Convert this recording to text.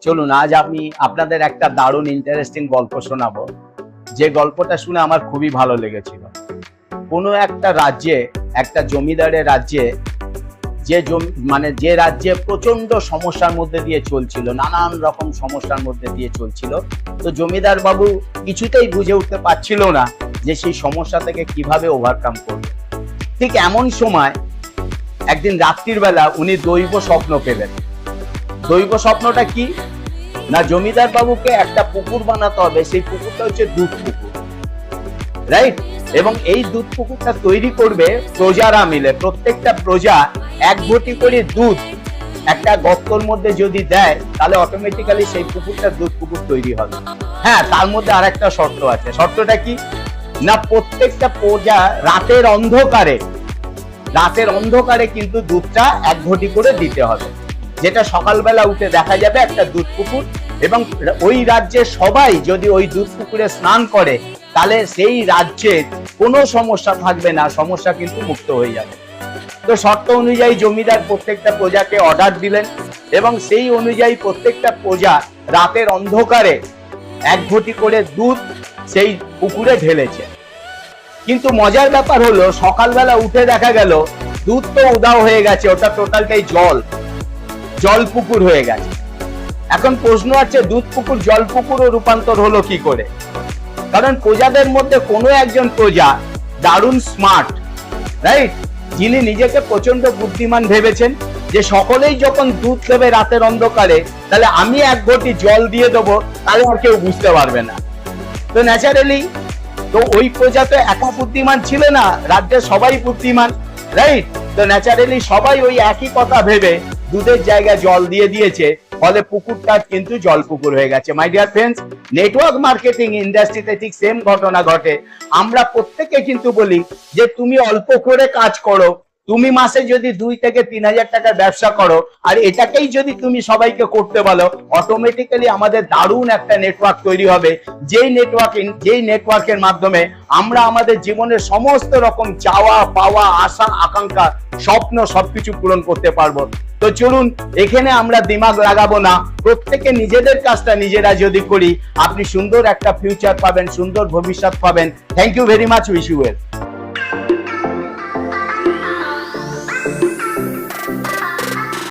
চলুন আজ আমি আপনাদের একটা দারুণ ইন্টারেস্টিং গল্প শোনাবো, যে গল্পটা শুনে আমার খুবই ভালো লেগেছিল। কোনো একটা রাজ্যে, একটা জমিদারের রাজ্যে, যে রাজ্যে প্রচন্ড সমস্যার মধ্যে দিয়ে চলছিল, নানান রকম সমস্যার মধ্যে দিয়ে চলছিল। তো জমিদার বাবু কিছুতেই বুঝে উঠতে পারছিল না যে সেই সমস্যা থেকে কিভাবে ওভারকাম করবে। ঠিক এমন সময় একদিন রাত্রির বেলা উনি দৈব স্বপ্ন পেলেন। দৈব স্বপ্নটা কি না, জমিদার বাবুকে একটা পুকুর বানাতে হবে। সেই পুকুরটা হচ্ছে দুধ পুকুর, রাইট? এবং এই দুধ পুকুরটা তৈরি করবে প্রজারা মিলে। প্রত্যেকটা প্রজা এক ঘটি করে দুধ একটা গর্তর মধ্যে যদি দেয়, তাহলে অটোমেটিক্যালি সেই পুকুরটা দুধ পুকুর তৈরি হবে। হ্যাঁ, তার মধ্যে আর একটা শর্ত আছে। শর্তটা কি না, প্রত্যেকটা প্রজা রাতের অন্ধকারে কিন্তু দুধটা এক ঘটি করে দিতে হবে, যেটা সকালবেলা উঠে দেখা যাবে একটা দুধ পুকুর। এবং ওই রাজ্যের সবাই যদি ওই দুধ পুকুরে স্নান করে, তাহলে সেই রাজ্যে কোনো সমস্যা থাকবে না, সমস্যা কিন্তু মুক্ত হয়ে যাবে। তো শর্ত অনুযায়ী জমিদার প্রত্যেকটা প্রজাকে অর্ডার দিলেন এবং সেই অনুযায়ী প্রত্যেকটা প্রজা রাতের অন্ধকারে এক ঘটি করে দুধ সেই পুকুরে ঢেলেছে। কিন্তু মজার ব্যাপার হলো, সকালবেলা উঠে দেখা গেল দুধ তো উধাও হয়ে গেছে, ওটা টোটালটাই জল পুকুর হয়ে গেছে। এখন প্রশ্ন আছে, দুধ পুকুর জল পুকুরও রূপান্তর হলো কি করে? কারণ প্রজাদের মধ্যে কোনো একজন প্রজা দারুণ স্মার্ট, রাইট, যিনি নিজেকে প্রচন্ড বুদ্ধিমান ভেবেছেন যে সকলেই যখন দুধ দেবে রাতের অন্ধকারে, তাহলে আমি এক ঘটি জল দিয়ে দেবো, তাহলে আর কেউ বুঝতে পারবে না। তো ন্যাচারালি তো ওই প্রজা তো একা বুদ্ধিমান ছিল না, রাজ্যের সবাই বুদ্ধিমান, রাইট? তো ন্যাচারালি সবাই ওই একই কথা ভেবে দুধের জায়গায় জল দিয়ে দিয়েছে, ফলে পুকুরটা কিন্তু জল পুকুর হয়ে গেছে। My dear friends, network marketing ইন্ডাস্ট্রিতে ঠিক সেম ঘটনা ঘটে। আমরা প্রত্যেকে কিন্তু বলি যে তুমি অল্প করে কাজ করো, তুমি মাসে যদি 2 থেকে 3 হাজার টাকার ব্যবসা করো, আর এটাকেই যদি তুমি সবাইকে করতে বলো, অটোমেটিক্যালি আমাদের দারুণ একটা নেটওয়ার্ক তৈরি হবে। যেই নেটওয়ার্কের মাধ্যমে আমরা আমাদের জীবনের সমস্ত রকম চাওয়া পাওয়া, আশা আকাঙ্ক্ষা, স্বপ্ন সবকিছু পূরণ করতে পারবো। তো চলুন, এখানে আমরা দিমাগ লাগাবো না, প্রত্যেকে নিজেদের কাজটা নিজেরা যদি করি, আপনি সুন্দর একটা ফিউচার পাবেন, সুন্দর ভবিষ্যৎ পাবেন। Thank you very much, wish you well.